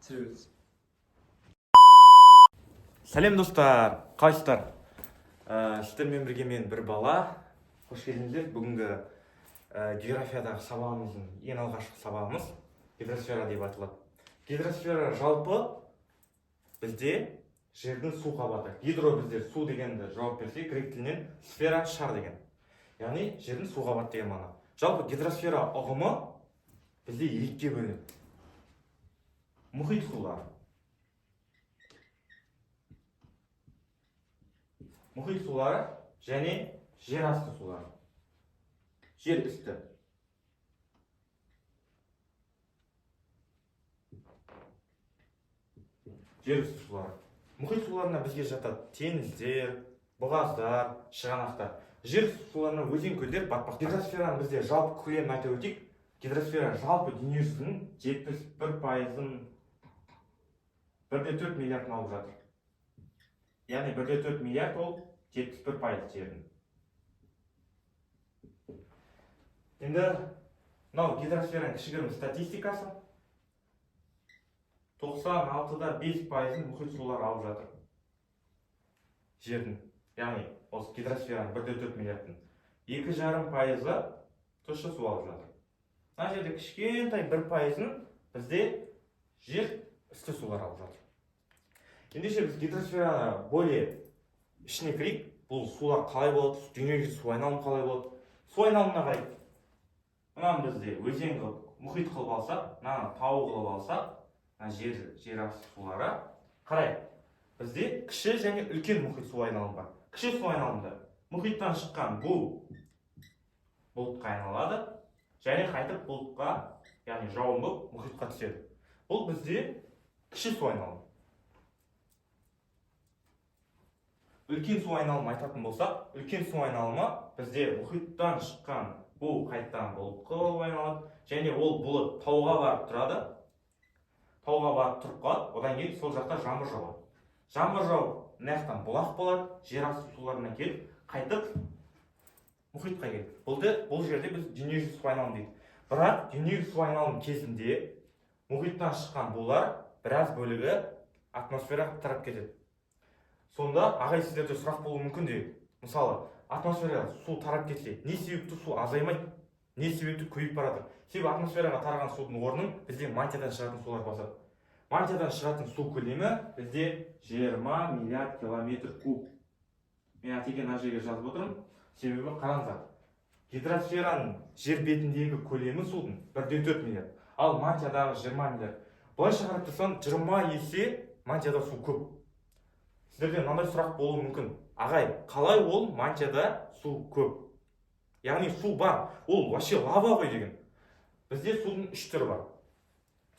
түсіреміз. Сәлем достар, қалайсыздар? Сіздермен бірге мен бір бала. Қош келдіңіздер. Бүгінгі географиядағы сабағымыздың ең алғашқы сабағымыз гидросфера деп аталады. Гидросфера жалпы бізде жердің су қабаты. Гидро бізде су дегенді жауап берсе, грек тілінен сфера шар деген. Яғни жердің су қабаты деген мағына. Жалпы гидросфера ұғымы бізде екіге бөлінеді. Мұхит сулары. Мұхит сулары және жер асты сулары. Жер үсті. Жер үсті сулары. Мұхит суларына бізге жатады теңіздер, бұғаздар, шығанақтар. Жер үсті суларына өзен, көлдер, батпақтар. Гидросфераның бізде жалпы көлемін айтып өтейік. Гидросфера жалпы дүние жүзінің 71%-ын 1,4 миллиардын алып жатыр. Яғни 1,4 миллиард ол 71% жердің. Енді мынау гидросфераның кішігірім статистикасы. 96-да 5%-ын мұхит сулары алып жатыр. Жердің. Яғни осы гидросфераның 1,4 миллиардын 2,5%-ы тұщы су алып жатыр. Мына жерде кішкентай 1%-ын бізде жер үсті сулар алып жатыр. Ендеше біз гидросфераны более ішіне кірейік. Бұл сулар қалай болады, дүниеге су айналымы қалай болады. Су айналымына қарайық. Мынаны бізде өзен қылып, мұхит қылып алсақ, мынаны тау қылып алсақ, жер асты сулары қарайық. Бізде кіші және үлкен мұхит су айналымы бар. Кіші су айналымында мұхиттан шыққан бу бұлтқа айналады және қайтып бұлтқа, яғни жауын болып мұхитқа түседі. Бұл бізде кіші су айналымы. Үлкен су айналымы айтатын болсақ, үлкен су айналымы бізде мұхиттан шыққан бұл қайттан бұлтқа айналады және ол бұлт тауға барып тұрады. Тауға барып тұрып қалады, одан кейін сол жақта жаңбыр жауады. Жаңбыр жауып, мына жақтан бұлақ болады, жер асты суларына келіп, қайтып мұхитқа келеді. Бұл жерде біз дүниежүзі су айналымы дейді. Бірақ дүниежүзі су айналымы кезінде мұхиттан шыққан булар біраз бөлігі атмосфераға тарап кетеді. Сонда ағай сіздерде сұрақ болуы мүмкін дейді. Мысалы, атмосфераға су тарап кетсе, не себепті су азаймайды, не себепті көбейіп барады? Себебі атмосфераға тараған судың орнын бізде мантиядан шығатын сулар басады. Мантиядан шығатын су көлемі бізде 20 миллиард километр куб. Мен атекен ана жерге жазып отырмын. Себебі қараңыздар, гидросфераның жер бетіндегі көлемі судың 1,4 миллиард. Ал мантиядағы 20 миллиард. Былайша қарап тұрсаң, 20 есе мантияда су көп. Сіздерден мынандай сұрақ болуы мүмкін. Ағай, қалай ол мантияда су көп? Яғни су бар, ол вообще лава ғой деген. Бізде судың 3 түрі бар.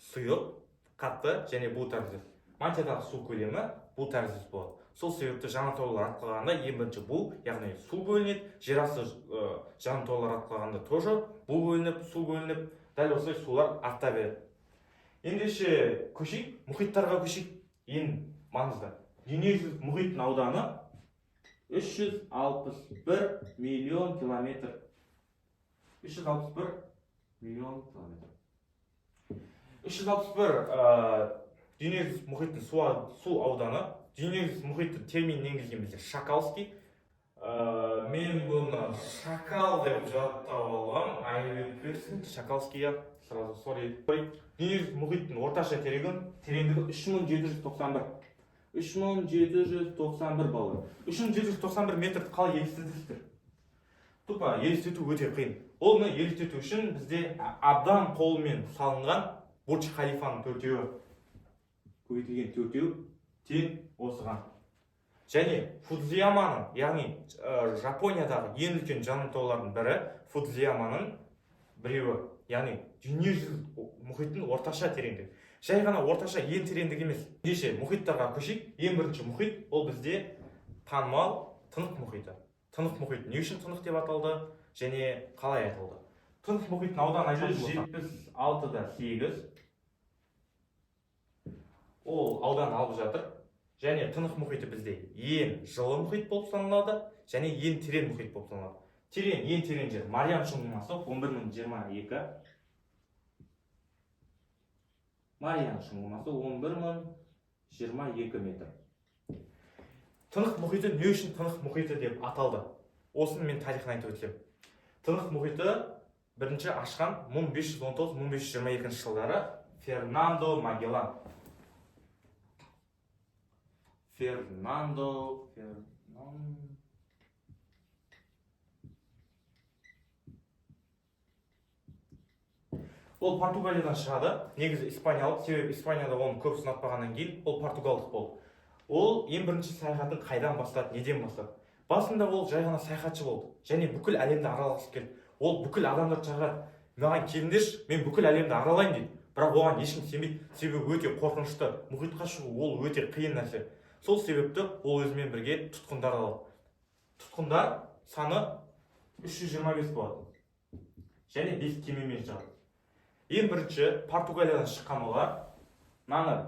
Сұйық, қатты және бу тәріздес. Мантиядағы су көлемі бу тәріздес болады. Сол себепті жанартаулар атқылағанда ең бірінші бу, яғни су бөлінеді, жер асты жанартаулар атқылағанда тоже бу бөлініп, су бөлініп, дәл осылай сулар арта береді. Ендеше көшейік, мұхиттарға көшейік. Ең маңызды. Дүниежүзілік мұхиттың ауданы 361 миллион километр. 361 миллион километр. 361 дүниежүзілік мұхиттың су ауданы. Дүниежүзілік мұхитты терминін енгізген бізде Шакалский. Мен бұны Шакал деп жаттап алғам. Айып берсін. Шакалскийя. Сразу сори. Дүниежүзілік мұхиттың орташа тереңдігі 3791. 3791 балы. 3791 метрді қалай елестетесіздер? Тупа елестету өте қиын. Оны елестету үшін бізде адам қолымен салынған Бурдж Халифаның төртеуі, көбейтілген төртеу тең осыған. Және Фудзияманың, яғни Жапониядағы ең үлкен жанартаулардың бірі Фудзияманың біреуі, яғни дүниежүзілік мұхиттың орташа тереңдігі. Жай ғана орташа ең тереңдік емес. Ендеше мұхиттарға көшейік. Ең бірінші мұхит ол бізде танымал Тынық мұхиты. Тынық мұхиты не үшін тынық деп аталды және қалай аталды? Тынық мұхиттың ауданы 176-да 8. Ол аудан алып жатыр. Және Тынық мұхиты бізде ең жылы мұхит болып саналады және ең терең мұхит болып саналады. Ең терең жер Мариан шұңғымасы 11022. Мариана шұңғымасы 11.022 метр. Тынық мұхиты не үшін Тынық мұхиты деп аталды? Осыны мен тарихын айтып өтсем. Тынық мұхиты бірінші ашқан 1519-1522 жылдары Фернандо Магеллан. Ол Португалиядан шығады. Негізі испаниялық, себебі Испанияда оны көп сынатпағаннан кейін ол португалдық болды. Ол ең бірінші саяхатын қайдан бастады, неден бастады? Басында ол жай ғана саяхатшы болды. Және бүкіл әлемді аралағысы келді. Ол бүкіл адамдарды шақырады. Маған келіңдерші, мен бүкіл әлемді аралайын дейді. Бірақ оған ешкім сенбейді, себебі өте қорқынышты. Мұхитқа шығу ол өте қиын нәрсе. Сол себепті ол өзімен бірге тұтқындар алады. Тұтқындар саны 325 болады. Және 5 кемемен шығады. Ең бірінші Португалиядан шыққан олар, мынаны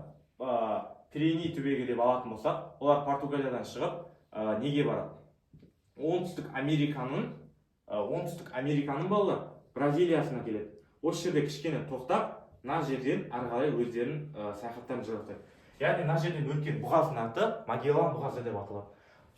Пиреней түбегі деп алатын болсақ, олар Португалиядан шығып, неге барады? Оңтүстік Американың балалар Бразилиясына келеді. Осы жерде кішкене тоқтап, мына жерден ары қарай өздерінің саяхаттарын жүргізеді. Яғни мына жерден өткен бұғаздың аты Магеллан бұғазы деп аталады.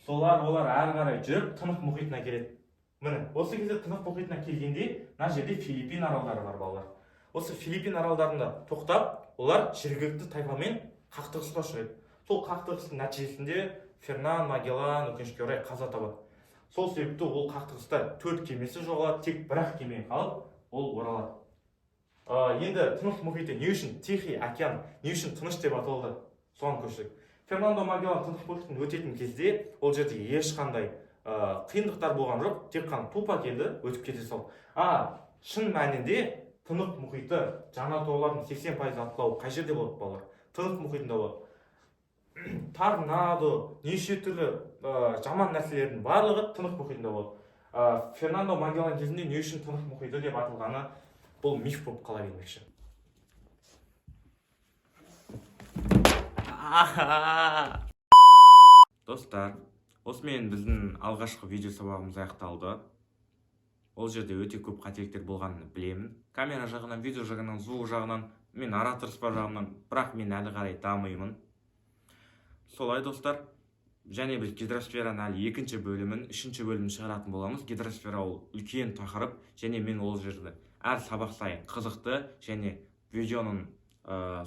Олар ары қарай жүріп Тынық мұхитына келеді. Міне, осы кезде Тынық мұхитына келгенде, мына жерде Филиппин аралдары бар балалар. Осы Филиппин аралдарында тоқтап, олар жергілікті тайпамен қақтығысқа ұшырайды. Сол қақтығыстың нәтижесінде Фернан Магеллан өкінішке орай қаза табады. Сол себепті ол қақтығыста 4 кемесі жоғалады, тек бір-ақ кеме қалып, ол оралады. Енді Тынық мұхиты не үшін Тихий океан, не үшін тыныш деп аталды? Соған көшсек. Фернандо Магеллан Тынық мұхитын өтетін кезде ол жерде ешқандай қиындықтар болған жоқ, тек қана тупа келді, өтіп кете салды. Шын мәнінде Тынық мұхиты жанартаулардың 80% атқылауы қай жерде болады балалар? Тынық мұхитында болады. Торнадо, неше түрлі жаман нәрселердің барлығы Тынық мұхитында болады. Фернандо Магеллан кезінде не үшін Тынық мұхиты деп аталғаны бұл миф болып қала бермекші. Достар, осымен біздің алғашқы видео сабағымыз аяқталды. Ол жерде өте көп қателіктер болғанын білемін. Камера жағынан, видео жағынан, звук жағынан, мен ораторство жағынан, бірақ мен әлі қарай дамимын. Солай достар, және біз гидросфераның әлі екінші бөлімін, үшінші бөлімін шығаратын боламыз. Гидросфера ол үлкен тақырып, және мен ол жерде әр сабақ сайын қызықты және видеоның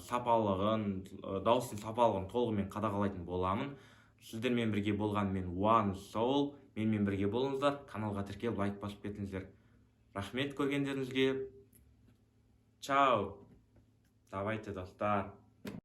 сапалығын, дауыстың сапалығын толығымен қадағалайтын боламын. Сіздермен бірге болған мен One Soul, менімен бірге болыңыздар, каналға тіркеліп лайк басып кетіңіздер. Рахмет көргендеріңізге. Чао. Давайте, достар.